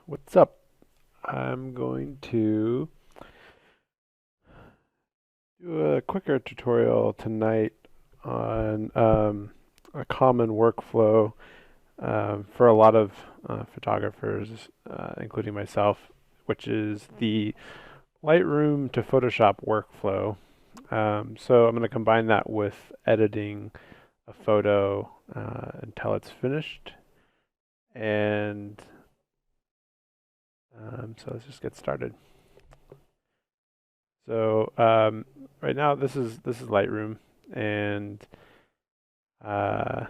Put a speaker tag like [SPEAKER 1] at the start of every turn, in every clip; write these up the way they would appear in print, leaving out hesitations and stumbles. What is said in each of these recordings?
[SPEAKER 1] What's up? I'm going to do a quicker tutorial tonight on a common workflow for a lot of photographers, including myself, which is the Lightroom to Photoshop workflow. So I'm going to combine that with editing a photo until it's finished. And so let's just get started. So right now this is Lightroom, and uh,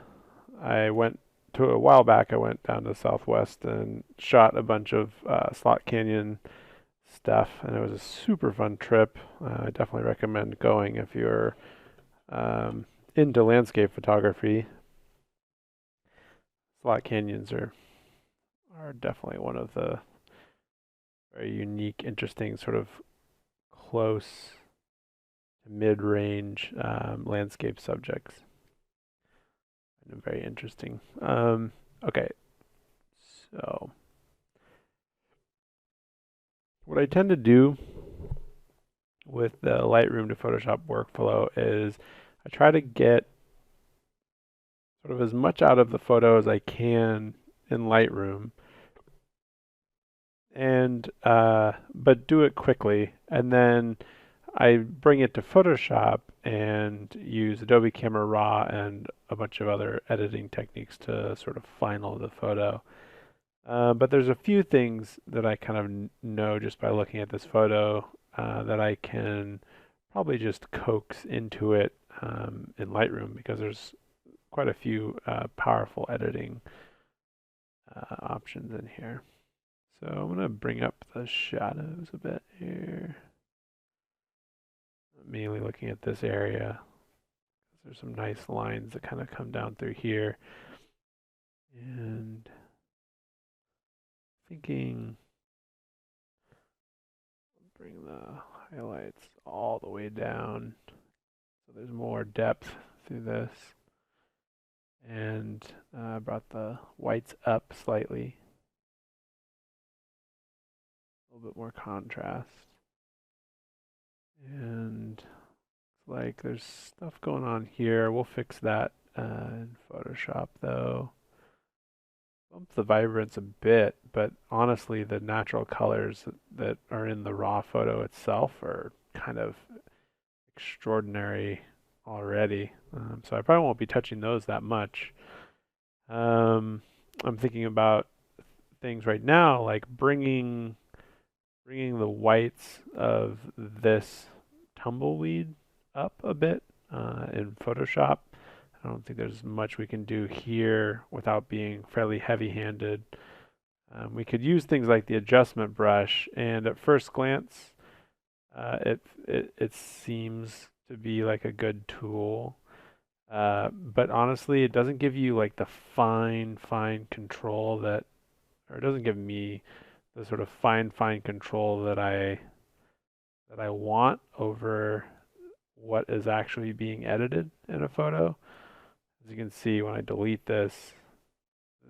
[SPEAKER 1] I went to a while back. I went down to Southwest and shot a bunch of Slot Canyon stuff, and it was a super fun trip. I definitely recommend going if you're into landscape photography. Slot Canyons are definitely one of the very unique, interesting, sort of close to mid-range landscape subjects. Very interesting. Okay, so what I tend to do with the Lightroom to Photoshop workflow is I try to get sort of as much out of the photo as I can in Lightroom, and but do it quickly, and then I bring it to Photoshop and use Adobe Camera Raw and a bunch of other editing techniques to sort of final the photo. But there's a few things that I kind of know just by looking at this photo that I can probably just coax into it in Lightroom because there's quite a few powerful editing options in here. So I'm going to bring up the shadows a bit here, mainly looking at this area. There's some nice lines that kind of come down through here. And thinking bring the highlights all the way down so there's more depth through this. And brought the whites up slightly, a little bit more contrast. And it's like there's stuff going on here. We'll fix that in Photoshop though. Bump the vibrance a bit, but honestly, the natural colors that are in the raw photo itself are kind of extraordinary already. So I probably won't be touching those that much. I'm thinking about things right now like bringing the whites of this tumbleweed up a bit in Photoshop. I don't think there's much we can do here without being fairly heavy-handed. We could use things like the adjustment brush, and at first glance, it seems to be like a good tool. But honestly, it doesn't give you like the fine control that, or it doesn't give me the sort of fine control that I want over what is actually being edited in a photo. As you can see, when I delete this,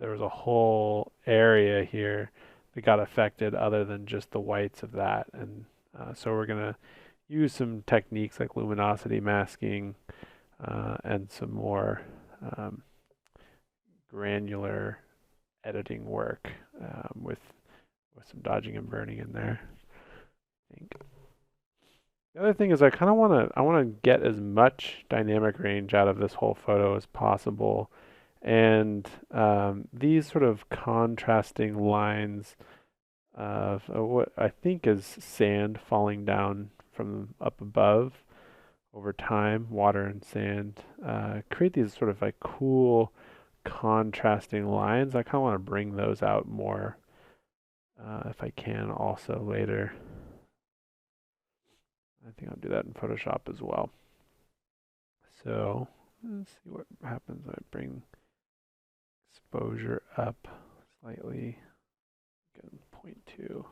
[SPEAKER 1] there was a whole area here that got affected other than just the whites of that. And so we're going to use some techniques like luminosity masking and some more um, granular editing work with some dodging and burning in there, I think. The other thing is I want to get as much dynamic range out of this whole photo as possible. And these sort of contrasting lines of what I think is sand falling down from up above over time, water and sand, create these sort of like cool contrasting lines. I kind of want to bring those out more if I can also later. I think I'll do that in Photoshop as well. So let's see what happens when I bring exposure up slightly. Again, 0.2.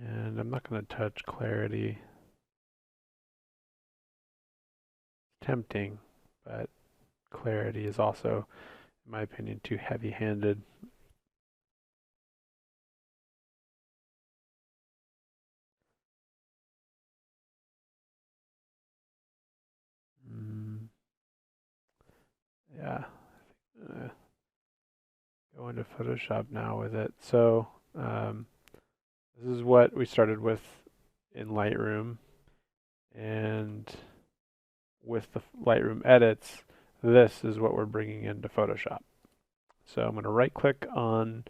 [SPEAKER 1] And I'm not going to touch clarity. It's tempting, but clarity is also, in my opinion, too heavy-handed. Mm, yeah. Go into Photoshop now with it. So this is what we started with in Lightroom, and with the Lightroom edits, this is what we're bringing into Photoshop. So I'm going to right-click on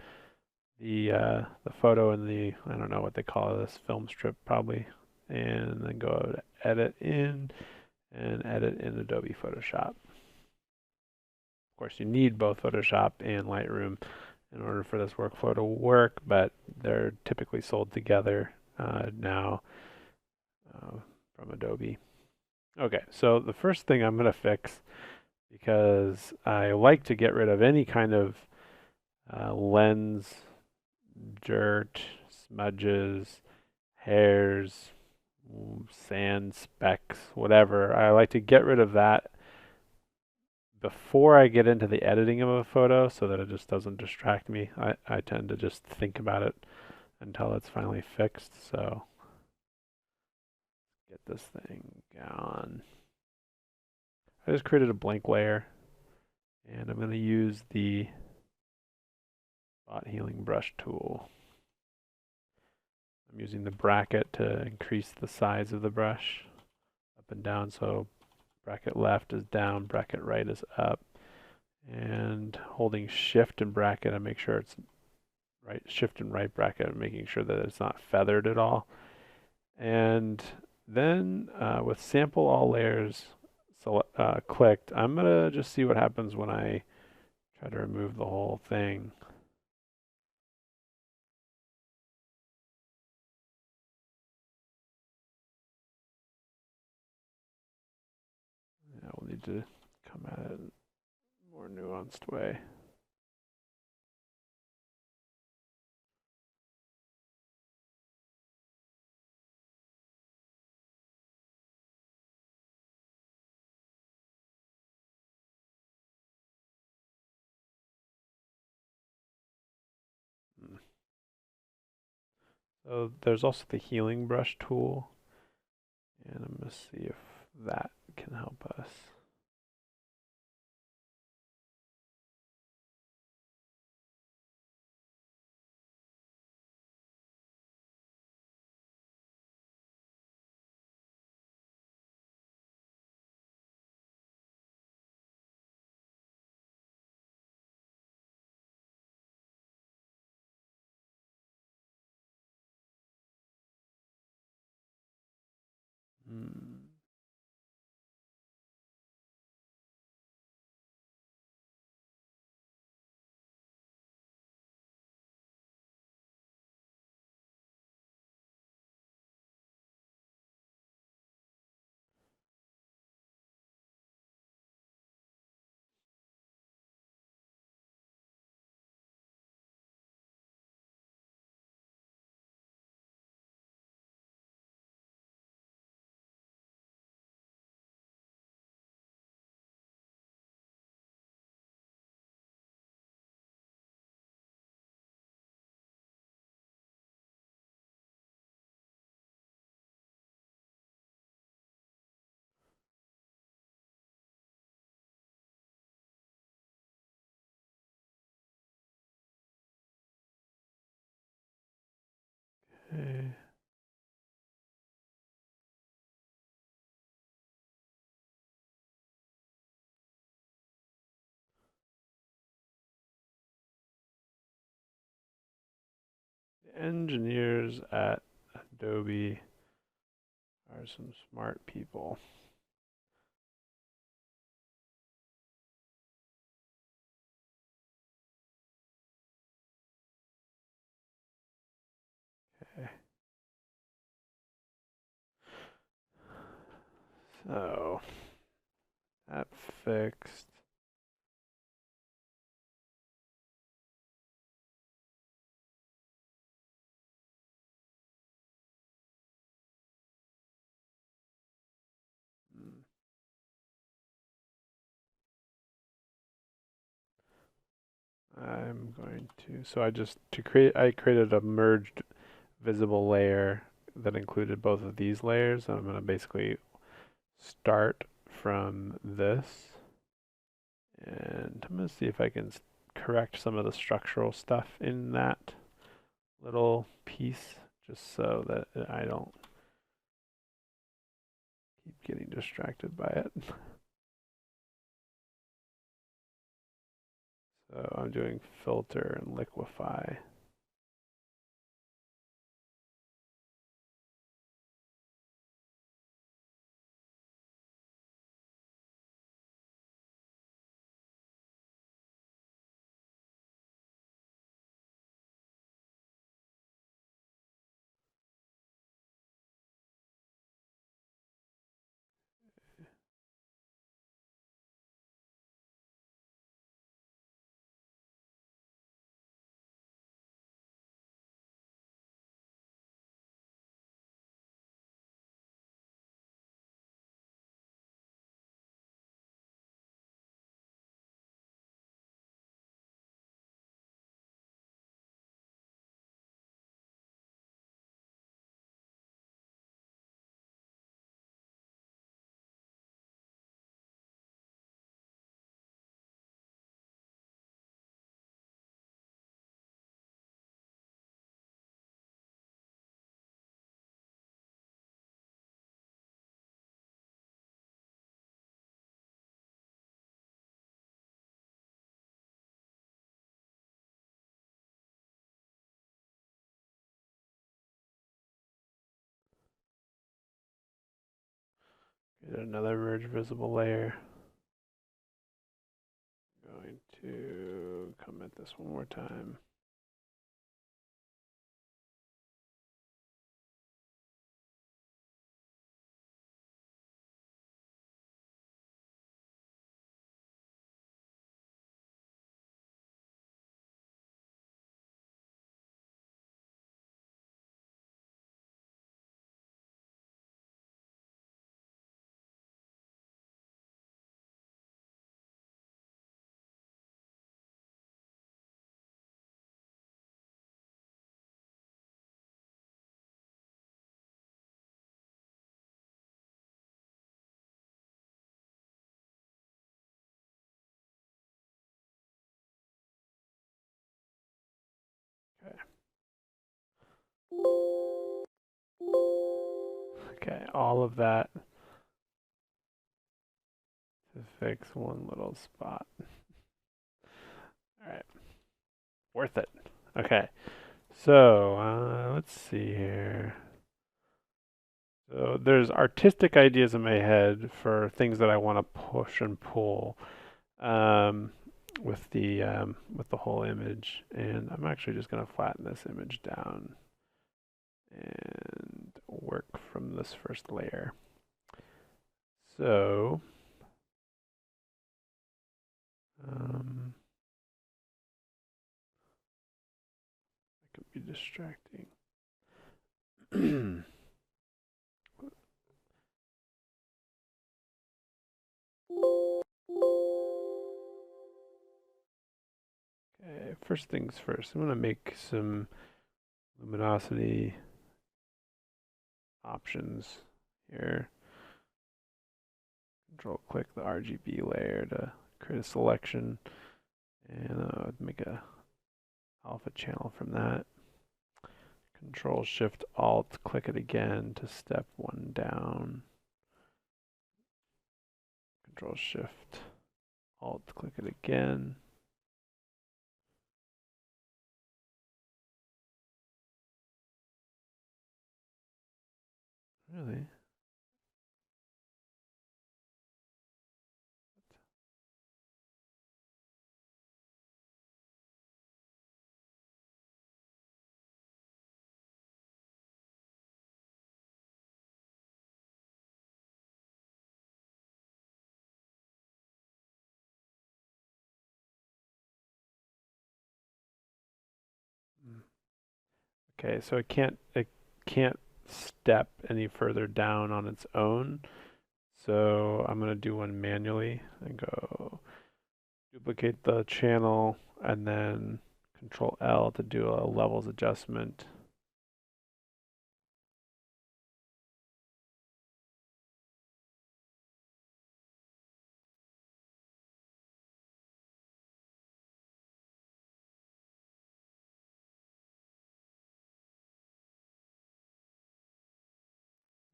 [SPEAKER 1] the photo in the, I don't know what they call this, film strip probably, and then go to Edit in, and edit in Adobe Photoshop. Of course, you need both Photoshop and Lightroom in order for this workflow to work, but they're typically sold together now from Adobe. Okay, so the first thing I'm going to fix, because I like to get rid of any kind of lens, dirt, smudges, hairs, sand specks, whatever. I like to get rid of that before I get into the editing of a photo so that it just doesn't distract me. I tend to just think about it until it's finally fixed. So get this thing gone. I just created a blank layer, and I'm going to use the spot healing brush tool. I'm using the bracket to increase the size of the brush up and down. So bracket left is down, bracket right is up. And holding shift and bracket, I make sure it's right, shift and right bracket, making sure that it's not feathered at all. And then with sample all layers clicked, I'm gonna just see what happens when I try to remove the whole thing. Yeah, we'll need to come at it in a more nuanced way. So there's also the healing brush tool, and I'm gonna see if that can help us. Hmm. Okay. Engineers at Adobe are some smart people. Okay. So that fixed. I'm going to, so I created a merged visible layer that included both of these layers. I'm going to basically start from this, and I'm going to see if I can correct some of the structural stuff in that little piece, just so that I don't keep getting distracted by it. So I'm doing filter and liquefy. Get another merge visible layer. Going to commit this one more time. Okay. Okay, all of that to fix one little spot. All right, worth it. Okay, so let's see here. So there's artistic ideas in my head for things that I want to push and pull um, with the whole image, and I'm actually just going to flatten this image down and work from this first layer. So it could be distracting. Okay, first things first, I'm going to make some luminosity options here. Control click the RGB layer to create a selection, and make a alpha channel from that. Control Shift Alt, click it again to step one down. Control Shift Alt, click it again. Really? Okay, so it can't step any further down on its own. So I'm gonna do one manually and go duplicate the channel, and then Control L to do a levels adjustment.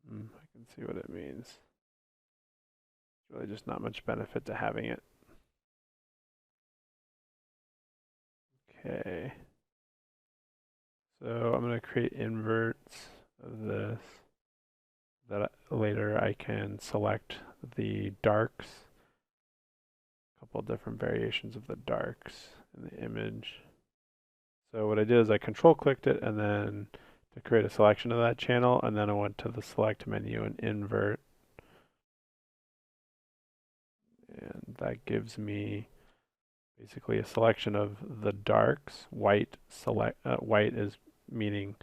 [SPEAKER 1] I can see what it means. It's really just not much benefit to having it. Okay. So I'm going to create inverts of this. That later I can select the darks. A couple different variations of the darks in the image. So what I did is I control clicked it and then to create a selection of that channel, and then I went to the select menu and invert. And that gives me basically a selection of the darks. White is meaning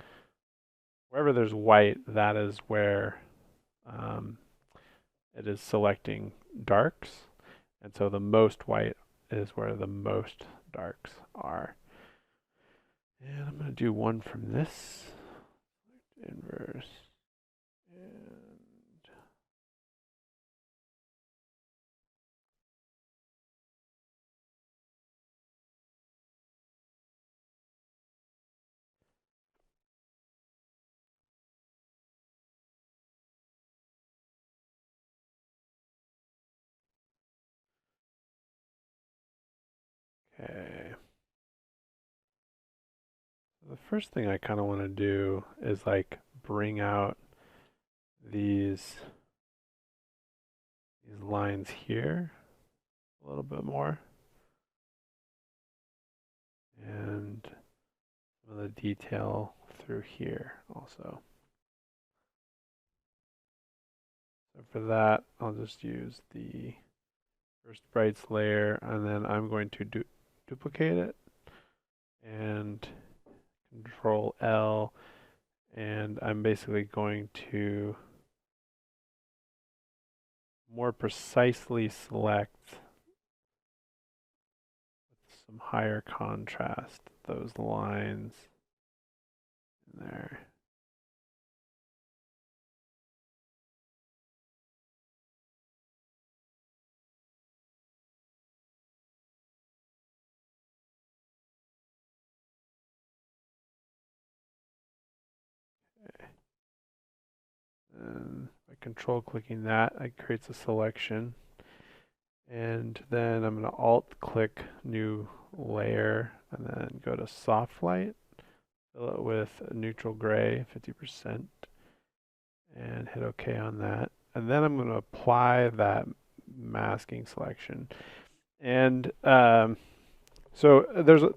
[SPEAKER 1] wherever there's white, that is where it is selecting darks. And so the most white is where the most darks are. And I'm going to do one from this. Inverse. Okay. The first thing I kind of want to do is like bring out these lines here a little bit more, and some of the detail through here also. So for that, I'll just use the first brights layer, and then I'm going to duplicate it and Control L, and I'm basically going to more precisely select with some higher contrast those lines in there. And by control clicking that, it creates a selection. And then I'm going to alt click new layer and then go to soft light, fill it with a neutral gray, 50%, and hit OK on that. And then I'm going to apply that masking selection. And so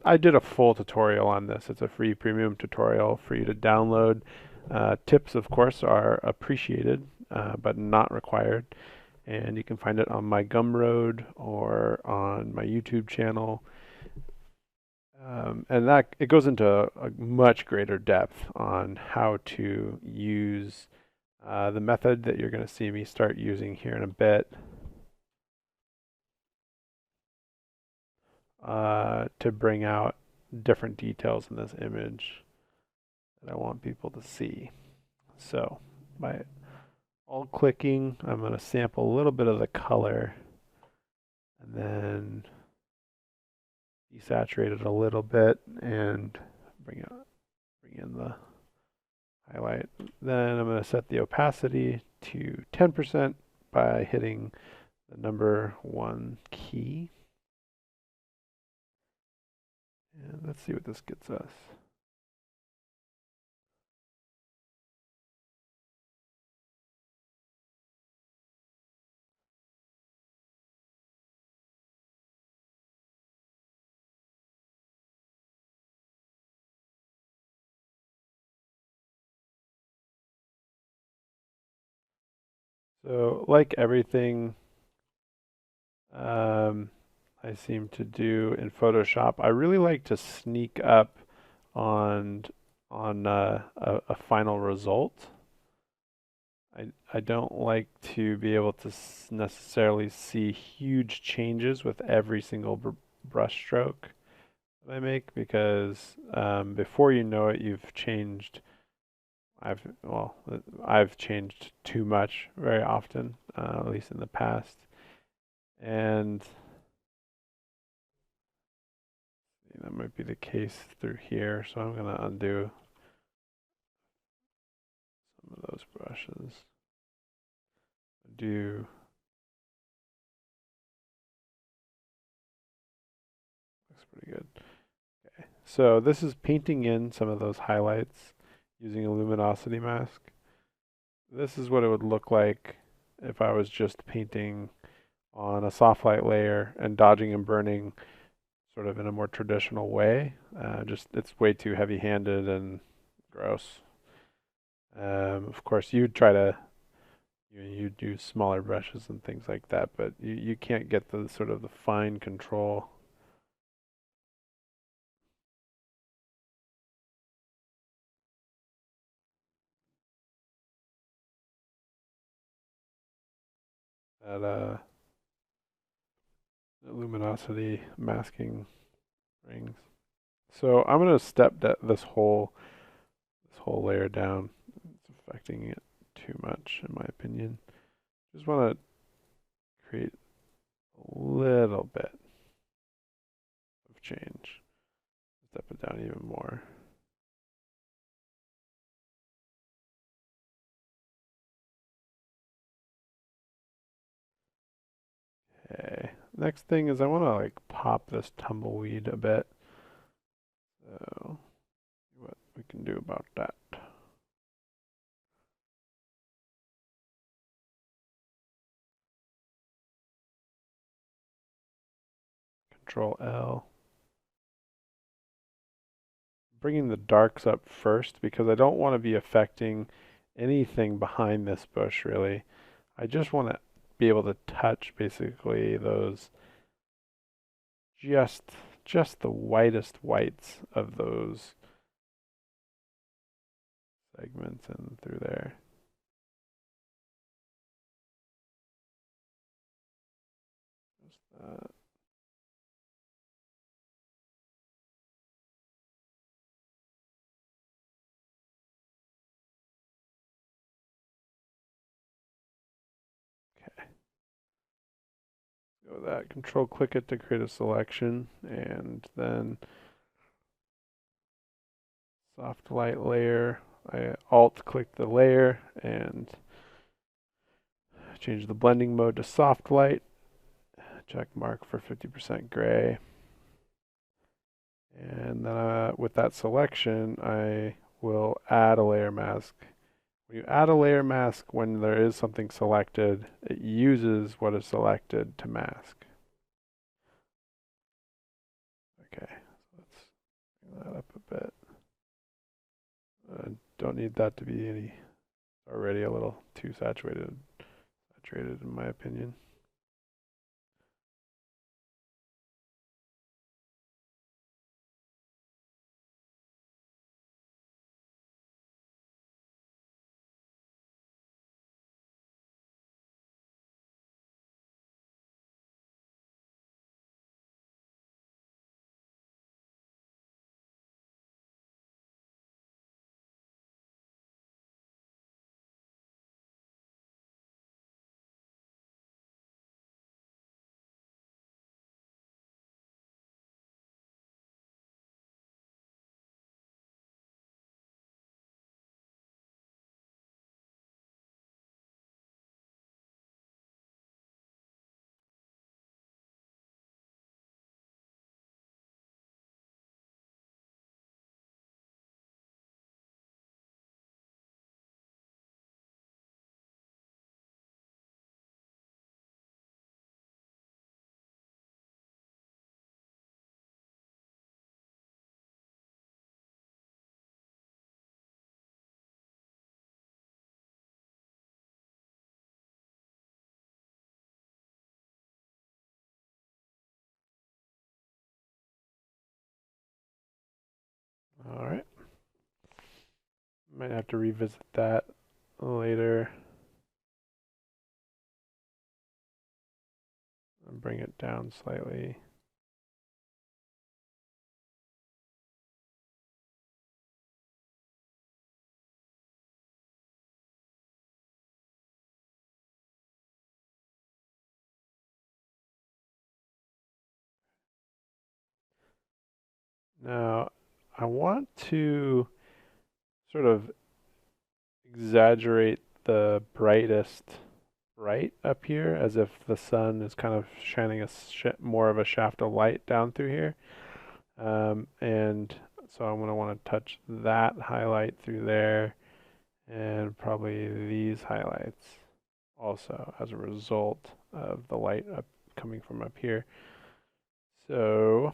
[SPEAKER 1] I did a full tutorial on this. It's a free premium tutorial for you to download. Tips, of course, are appreciated, but not required. And you can find it on my Gumroad or on my YouTube channel. And that it goes into a much greater depth on how to use the method that you're going to see me start using here in a bit to bring out different details in this image that I want people to see. So by alt clicking, I'm going to sample a little bit of the color and then desaturate it a little bit and bring in the highlight. Then I'm going to set the opacity to 10% by hitting the number 1 key. And let's see what this gets us. So like everything I seem to do in Photoshop, I really like to sneak up on a final result. I don't like to be able to necessarily see huge changes with every single brush stroke that I make because before you know it, you've changed. I've changed too much very often, at least in the past, and that might be the case through here. So I'm gonna undo some of those brushes. Do looks pretty good. Okay, so this is painting in some of those highlights using a luminosity mask. This is what it would look like if I was just painting on a soft light layer and dodging and burning sort of in a more traditional way. Just it's way too heavy-handed and gross. Of course, you'd try to you'd use smaller brushes and things like that, but you can't get the sort of the fine control. That luminosity masking rings. So I'm gonna step this whole layer down. It's affecting it too much, in my opinion. Just want to create a little bit of change. Step it down even more. Okay. Next thing is I want to like pop this tumbleweed a bit. So see what we can do about that. Control L. Bringing the darks up first because I don't want to be affecting anything behind this bush really. I just want to be able to touch basically those just just the whitest whites of those segments and through there. Just that. Okay. Go with that. Control click it to create a selection and then soft light layer. I alt click the layer and change the blending mode to soft light. Check mark for 50% gray. And then with that selection, I will add a layer mask. When you add a layer mask when there is something selected, it uses what is selected to mask. Okay, so let's bring that up a bit. Don't need that to be any already a little too saturated in my opinion. All right. Might have to revisit that later. and bring it down slightly. Now, I want to sort of exaggerate the brightest bright up here as if the sun is kind of shining more of a shaft of light down through here. And so I'm going to want to touch that highlight through there and probably these highlights also as a result of the light coming from up here. So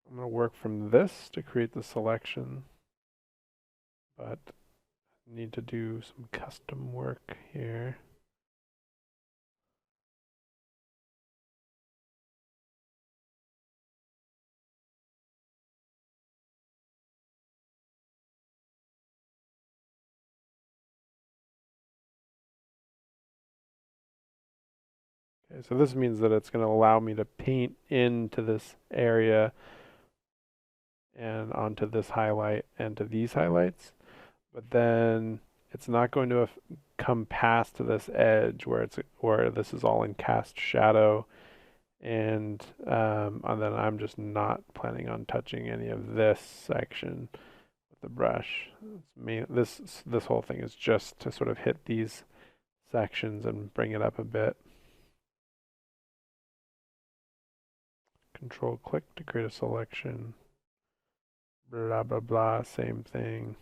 [SPEAKER 1] I'm going to work from this to create the selection, but I need to do some custom work here. Okay, so this means that it's going to allow me to paint into this area and onto this highlight and to these highlights, but then it's not going to come past this edge where this is all in cast shadow, and then I'm just not planning on touching any of this section with the brush. This whole thing is just to sort of hit these sections and bring it up a bit. Control click to create a selection. Blah blah blah, same thing.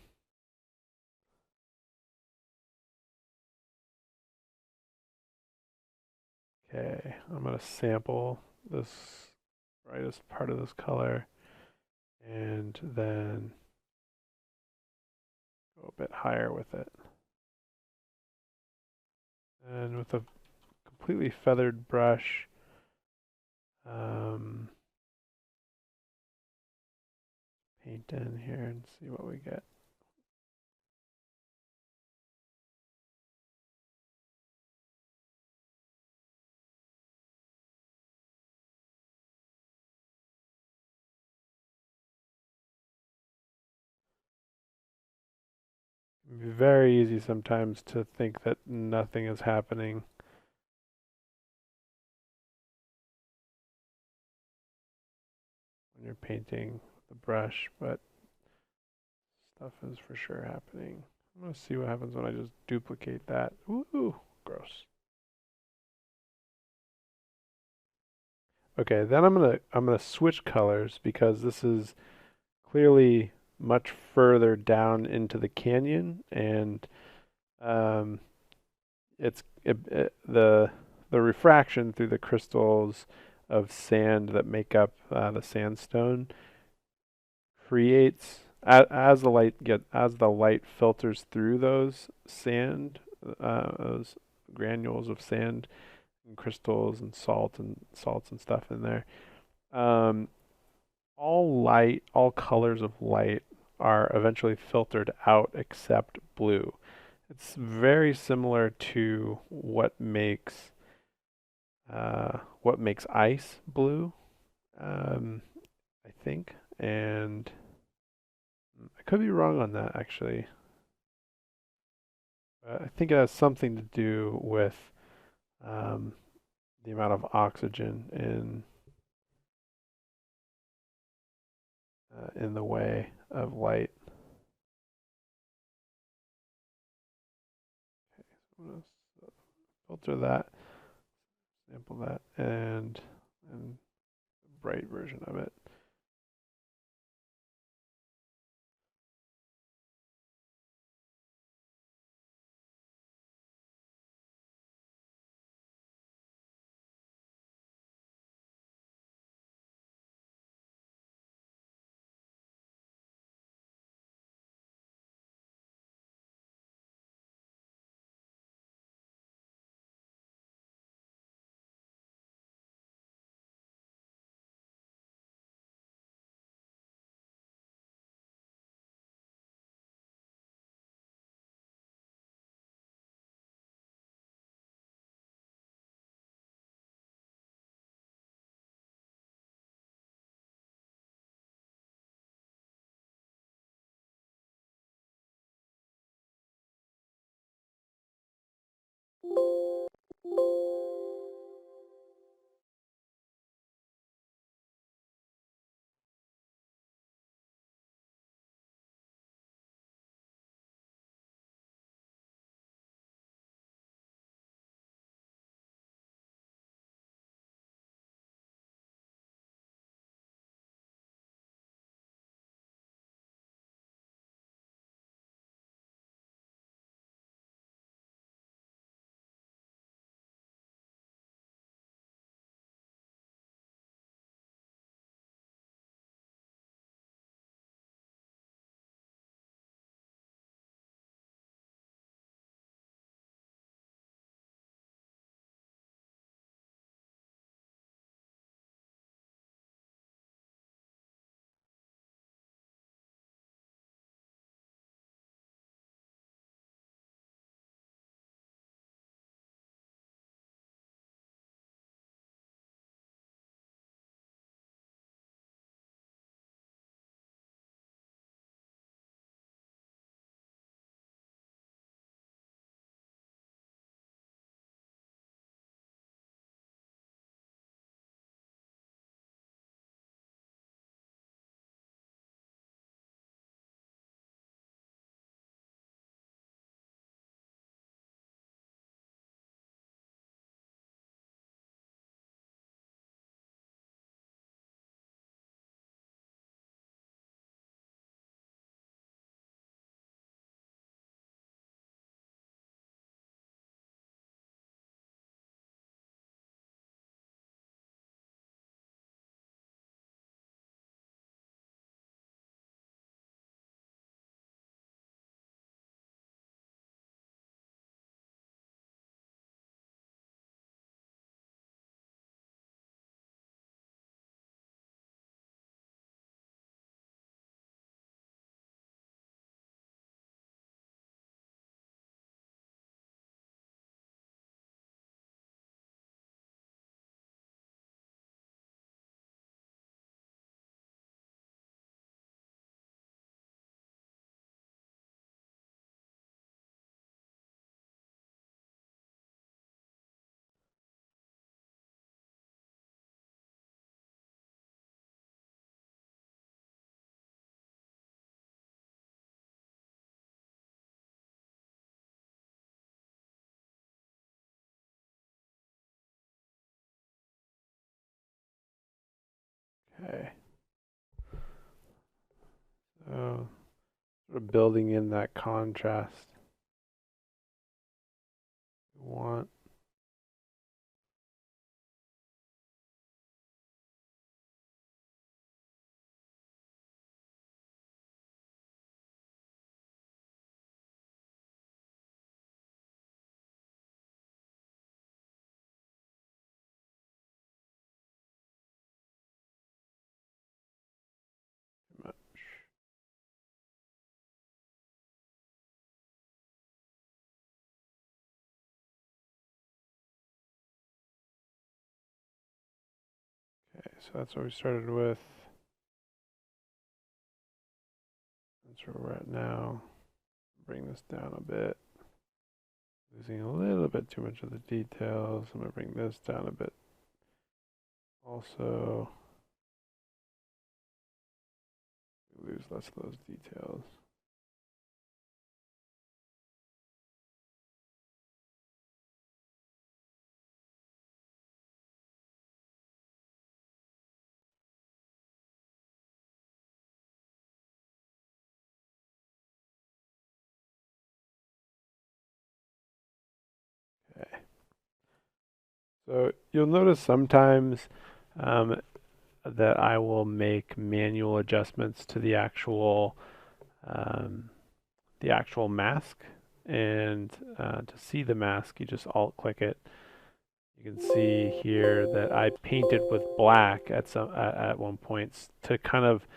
[SPEAKER 1] Okay, I'm going to sample this brightest part of this color and then go a bit higher with it. And with a completely feathered brush, paint in here and see what we get. It can be very easy sometimes to think that nothing is happening. When you're painting with the brush, but stuff is for sure happening. I'm going to see what happens when I just duplicate that. Ooh, gross. Okay, then I'm gonna switch colors because this is clearly much further down into the canyon, and um, the refraction through the crystals of sand that make up the sandstone creates as the light filters through those those granules of sand and crystals and salts and stuff in there. Um, all colors of light are eventually filtered out except blue. It's very similar to what makes ice blue, I think, and I could be wrong on that actually. I think it has something to do with um, the amount of oxygen in the way of light. Okay, so filter that, sample that, and bright version of it. Okay. So sort of building in that contrast we want. Okay, so that's what we started with. That's where we're at now. Bring this down a bit. Losing a little bit too much of the details. I'm going to bring this down a bit. Also, lose less of those details. Okay. So you'll notice sometimes that I will make manual adjustments to um, the actual mask, and to see the mask, you just alt-click it. You can see here that I painted with black at one point to kind of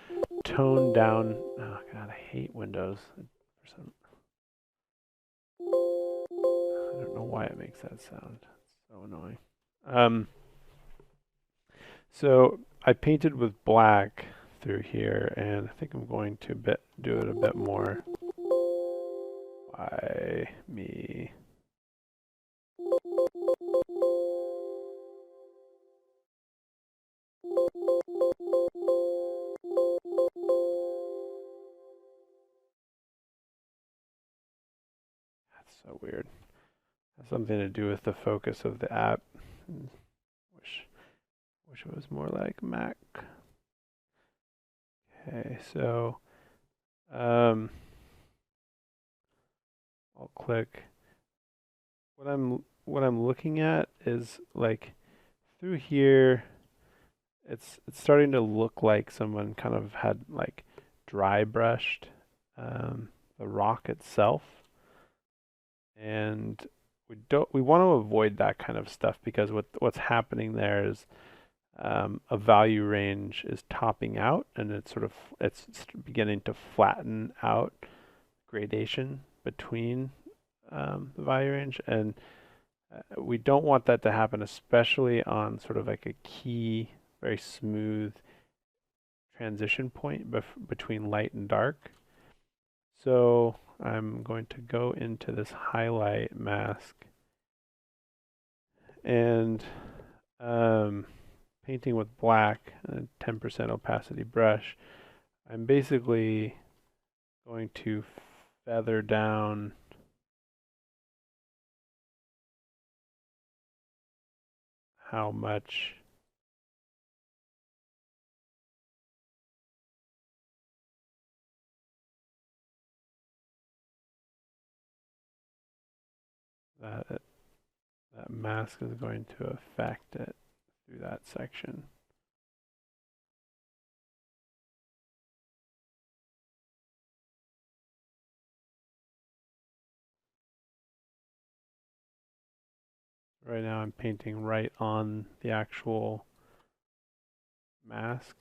[SPEAKER 1] tone down. Oh God, I hate Windows. I don't know why it makes that sound. It's so annoying. So I painted with black through here, and I think I'm going to do it a bit more. Why me? That's so weird. Has something to do with the focus of the app. Wish it was more like Mac. Okay, so I'll click. What I'm looking at is like through here. It's starting to look like someone kind of had like dry brushed the rock itself, and we want to avoid that kind of stuff because what's happening there is a value range is topping out, and it's beginning to flatten out gradation between the value range, and we don't want that to happen, especially on sort of like a key, very smooth transition point between light and dark. So I'm going to go into this highlight mask and painting with black, and 10% opacity brush. I'm basically going to feather down how much that mask is going to affect it through that section. Right now I'm painting right on the actual mask.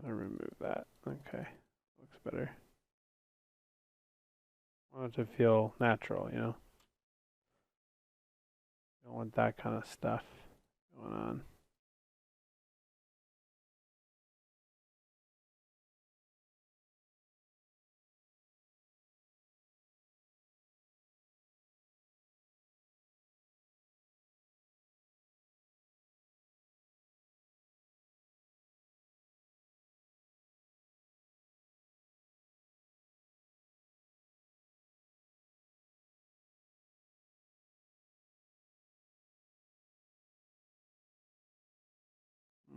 [SPEAKER 1] I'll remove that. Okay, looks better. I want it to feel natural, you know? Don't want that kind of stuff going on.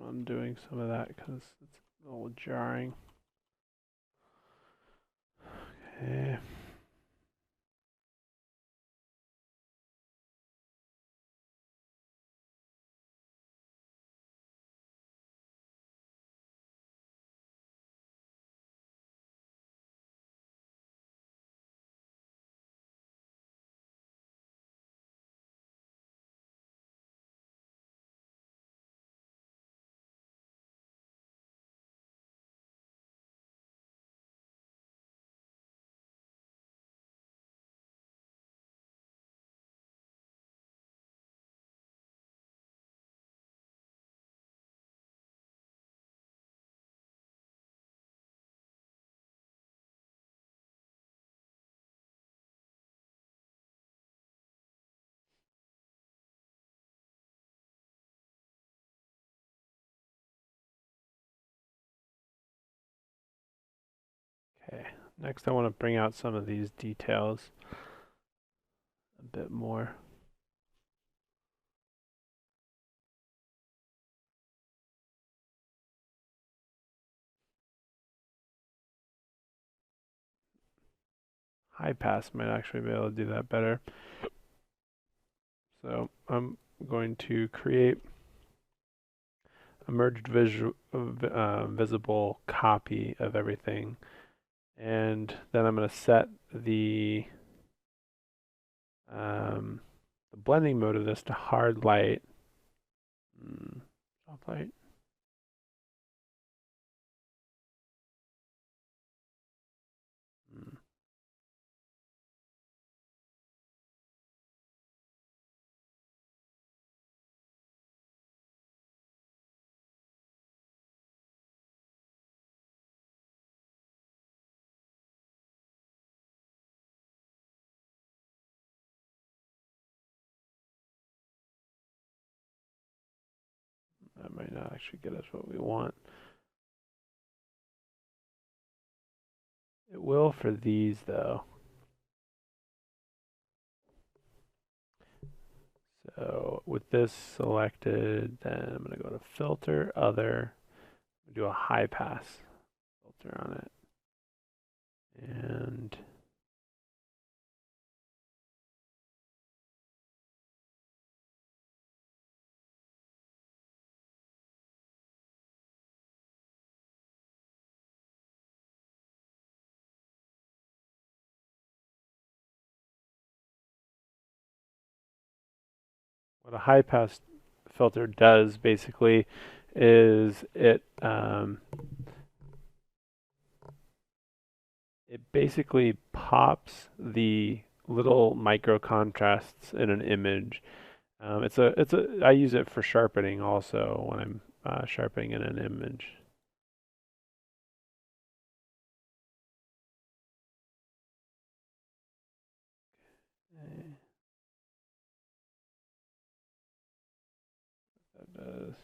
[SPEAKER 1] undoing some of that because it's a little jarring. Okay. Okay, next I want to bring out some of these details a bit more. High pass might actually be able to do that better. So I'm going to create a merged visible copy of everything. And then I'm going to set the blending mode of this to hard light. Soft light. That might not actually get us what we want. It will for these though. So with this selected, then I'm going to go to filter, other, do a high pass filter on it. And what a high pass filter does basically is it basically pops the little micro contrasts in an image. I use it for sharpening also when I'm sharpening in an image. Okay. That does.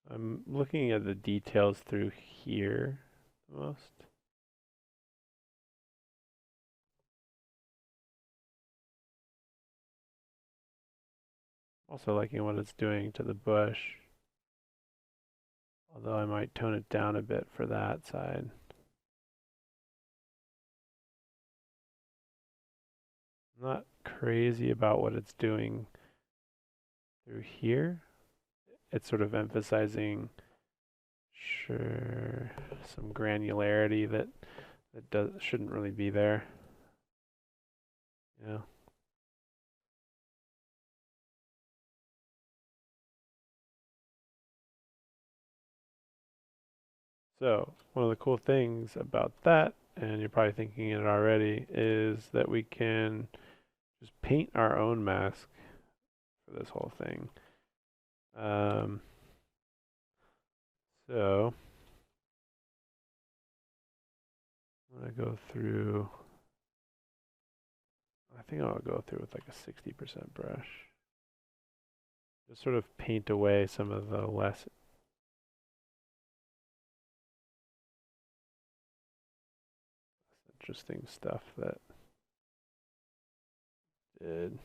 [SPEAKER 1] I'm looking at the details through here the most. Also liking what it's doing to the bush, although I might tone it down a bit for that side. I'm not crazy about what it's doing through here. It's sort of emphasizing, sure, some granularity that shouldn't really be there. Yeah. So one of the cool things about that, and you're probably thinking it already, is that we can just paint our own mask for this whole thing. So I'm gonna go through. I think I'll go through with like a 60% brush. Just sort of paint away some of the less interesting stuff that Did.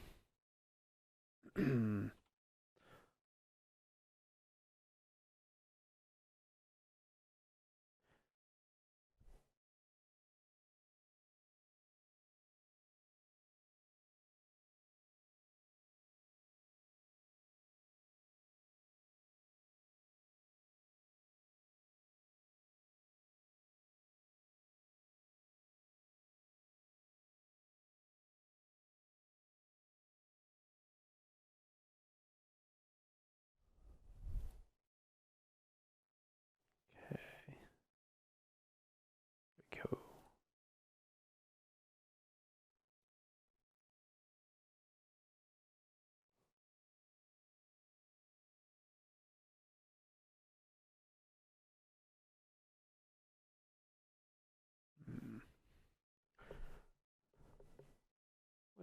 [SPEAKER 1] Go.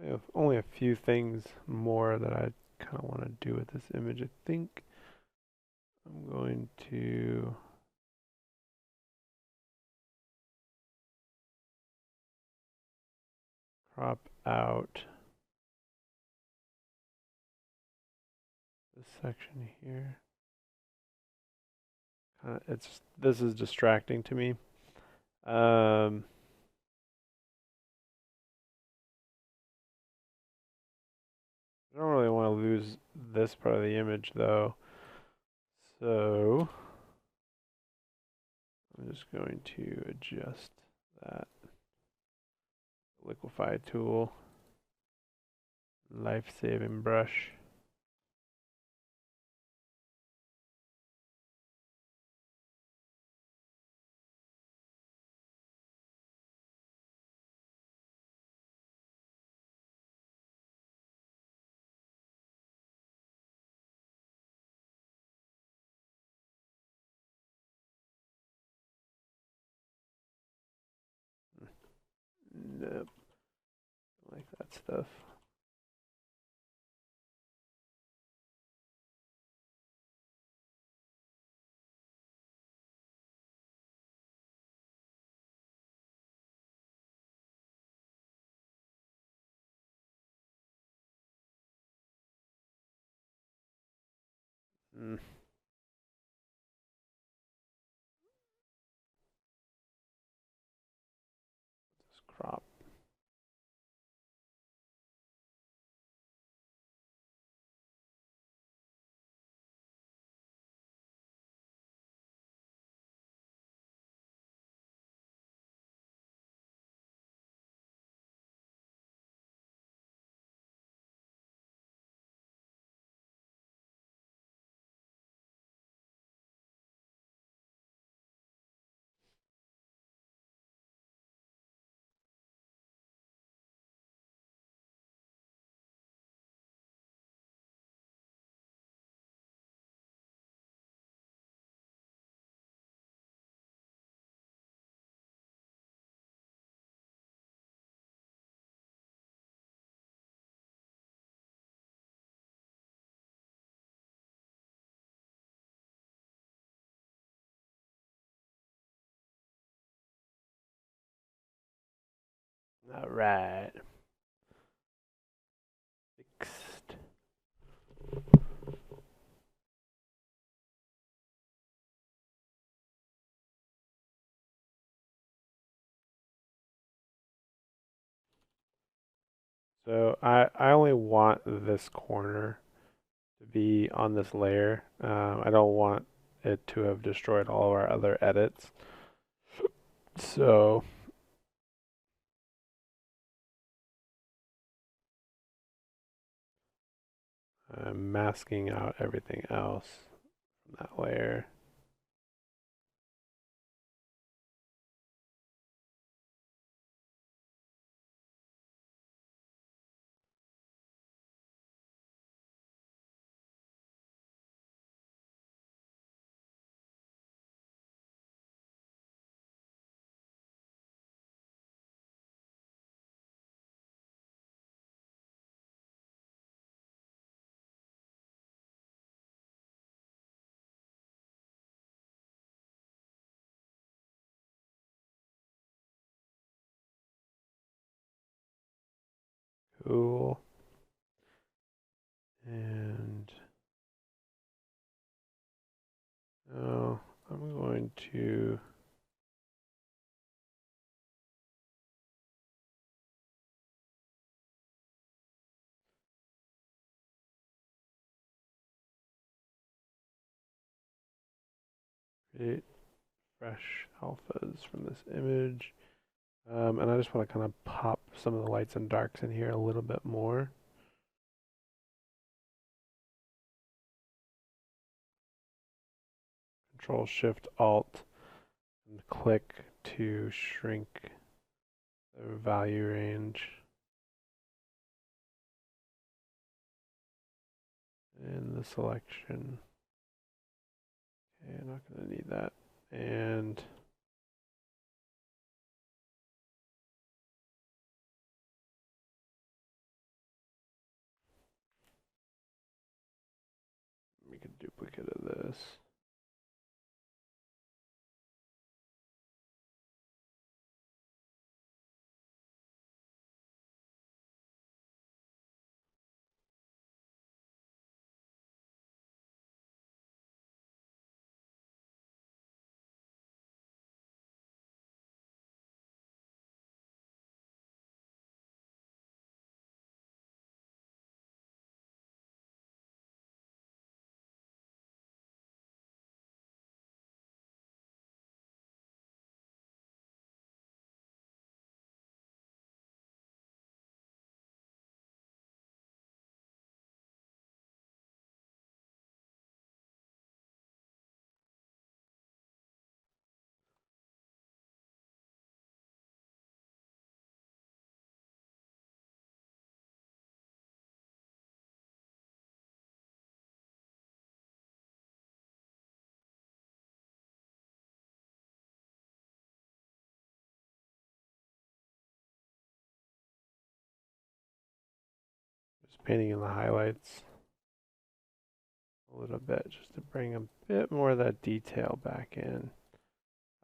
[SPEAKER 1] I have only a few things more that I kind of want to do with this image. I think I'm going to crop out this section here. This is distracting to me. I don't really want to lose this part of the image though. So I'm just going to adjust that liquefy tool, life-saving brush. Nope, I like that stuff. Mm. Just crop. All right. Fixed. So I only want this corner to be on this layer. I don't want it to have destroyed all of our other edits. So I'm masking out everything else from that layer. Cool. to create fresh alphas from this image. And I just want to kind of pop some of the lights and darks in here a little bit more. Control Shift Alt and click to shrink the value range. In the selection. Okay, I'm not going to need that. And make a duplicate of this. Just painting in the highlights a little bit just to bring a bit more of that detail back in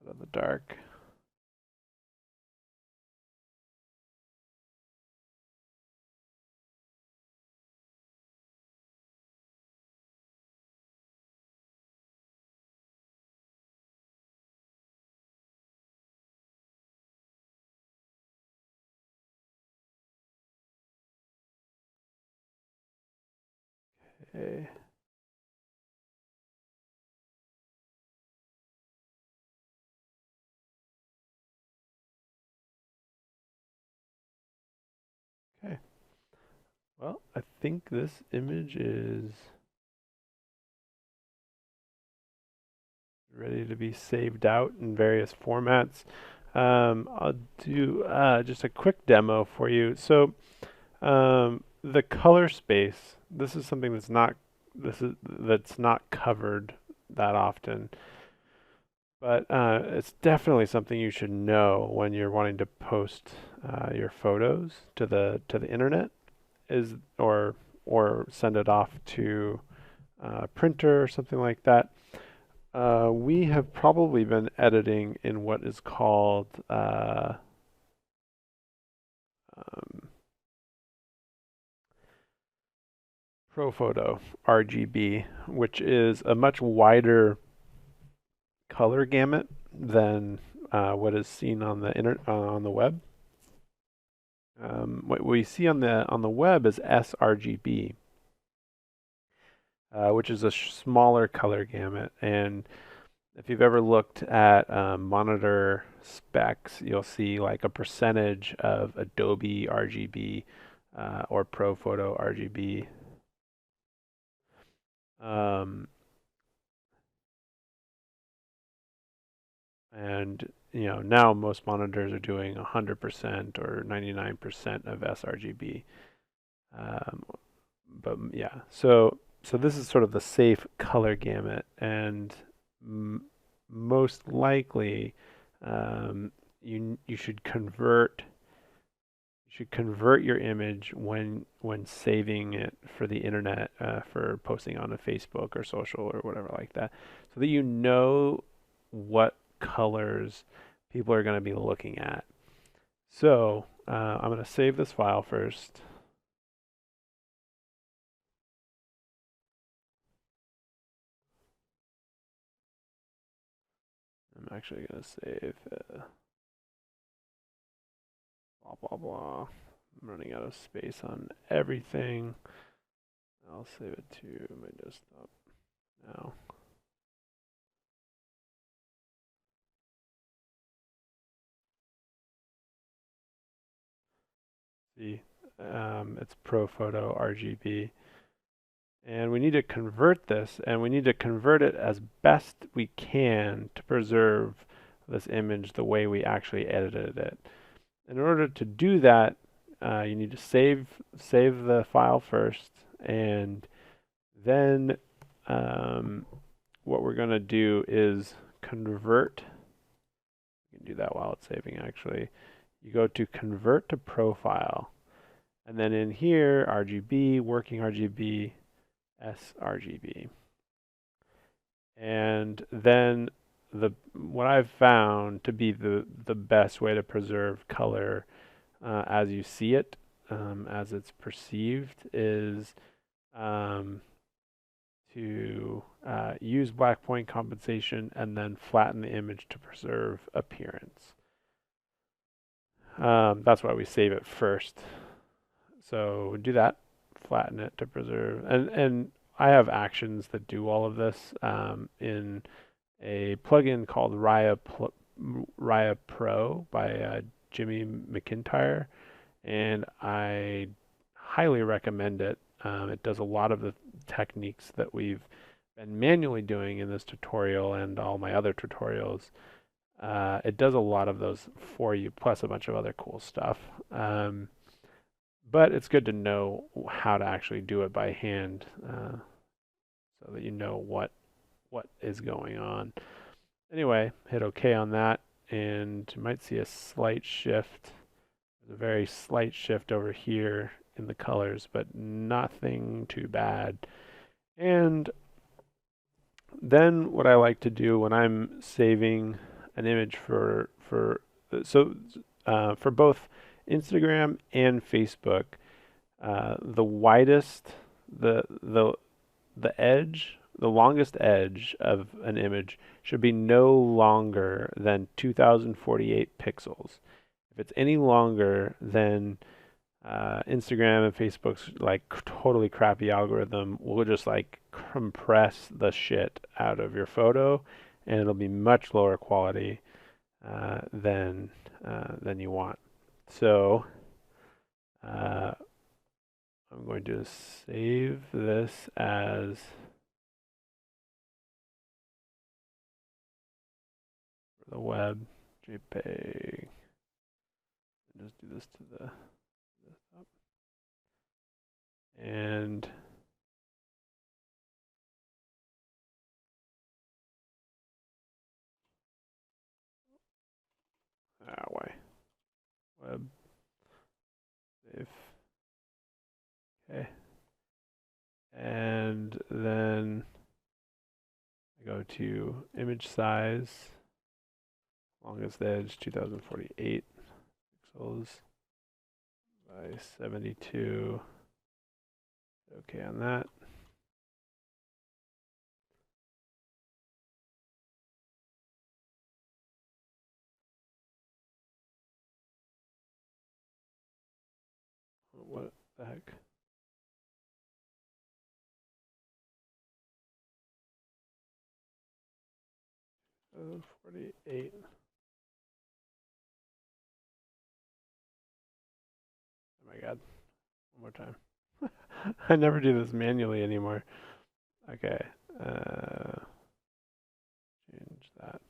[SPEAKER 1] out of the dark. Okay. Okay. Well, I think this image is ready to be saved out in various formats. I'll do just a quick demo for you. So the color space, this is something that's not covered that often, but it's definitely something you should know when you're wanting to post your photos to the internet, or send it off to a printer or something like that. We have probably been editing in what is called ProPhoto RGB, which is a much wider color gamut than what is seen on the on the web. What we see on the web is sRGB, which is a smaller color gamut. And if you've ever looked at monitor specs, you'll see like a percentage of Adobe RGB or ProPhoto RGB. And now most monitors are doing 100% or 99% of sRGB. But yeah, so this is sort of the safe color gamut, and most likely you should convert your image when saving it for the internet, for posting on a Facebook or social or whatever like that, so that you know what colors people are going to be looking at. So I'm going to save this file first. actually going to save blah, blah, blah. I'm running out of space on everything. I'll save it to my desktop now. See, it's ProPhoto RGB. And we need to convert this, and we need to convert it as best we can to preserve this image the way we actually edited it. In order to do that, you need to save the file first, and then what we're going to do is convert. You can do that while it's saving, actually. You go to convert to profile, and then in here, RGB, working RGB, sRGB. And then what I've found to be the best way to preserve color as you see it, as it's perceived, is to use black point compensation and then flatten the image to preserve appearance. That's why we save it first. So do that, flatten it to preserve, and I have actions that do all of this in a plugin called Raya Pro by Jimmy McIntyre, and I highly recommend it. It does a lot of the techniques that we've been manually doing in this tutorial and all my other tutorials. It does a lot of those for you, plus a bunch of other cool stuff. But it's good to know how to actually do it by hand, so that you know what is going on. Anyway, hit OK on that, and you might see a slight shift. There's a very slight shift over here in the colors, but nothing too bad. And then what I like to do when I'm saving an image for both Instagram and Facebook, the widest, the edge, the longest edge of an image should be no longer than 2048 pixels. If it's any longer, then Instagram and Facebook's like totally crappy algorithm will just like compress the shit out of your photo, and it'll be much lower quality than you want. So I'm going to save this as the web JPEG. Just do this to the desktop. And why? Web save. Okay. And then I go to image size, longest edge 2048 pixels by 72. Okay on that. What the heck? 48. Oh my god. One more time. I never do this manually anymore. Okay. Change that.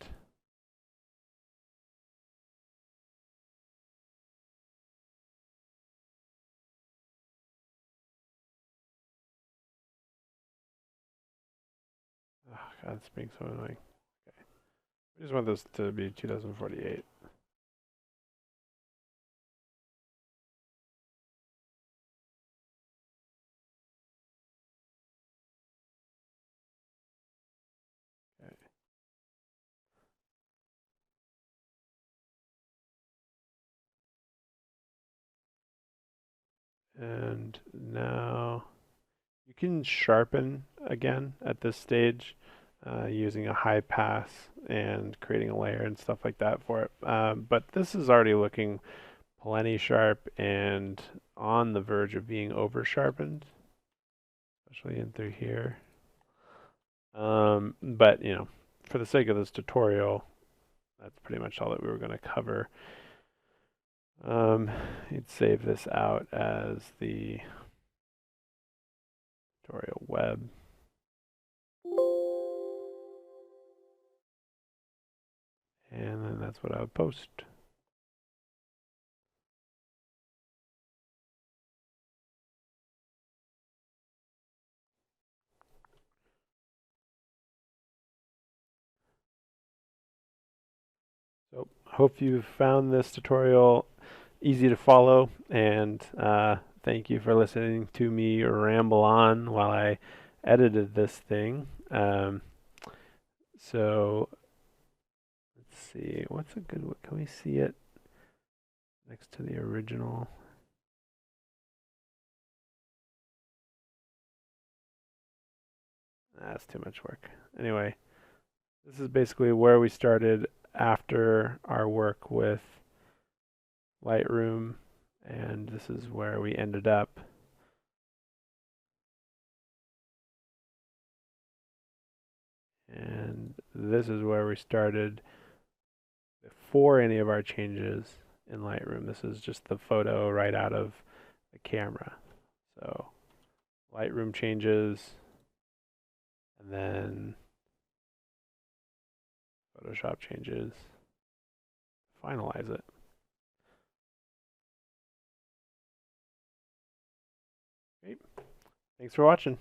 [SPEAKER 1] Oh god, it's being so annoying. Okay. I just want this to be 2048. Okay. And now you can sharpen again at this stage. using a high pass and creating a layer and stuff like that for it. But this is already looking plenty sharp and on the verge of being over sharpened, especially in through here. But you know, for the sake of this tutorial, that's pretty much all that we were going to cover. You'd save this out as the tutorial web. And then that's what I would post. So hope you found this tutorial easy to follow, and thank you for listening to me ramble on while I edited this thing. So let's see, what's a good one? Can we see it next to the original? That's too much work. Anyway, this is basically where we started after our work with Lightroom, and this is where we ended up. And this is where we started before any of our changes in Lightroom. This is just the photo right out of the camera. So Lightroom changes, and then Photoshop changes, finalize it. Great. Thanks for watching.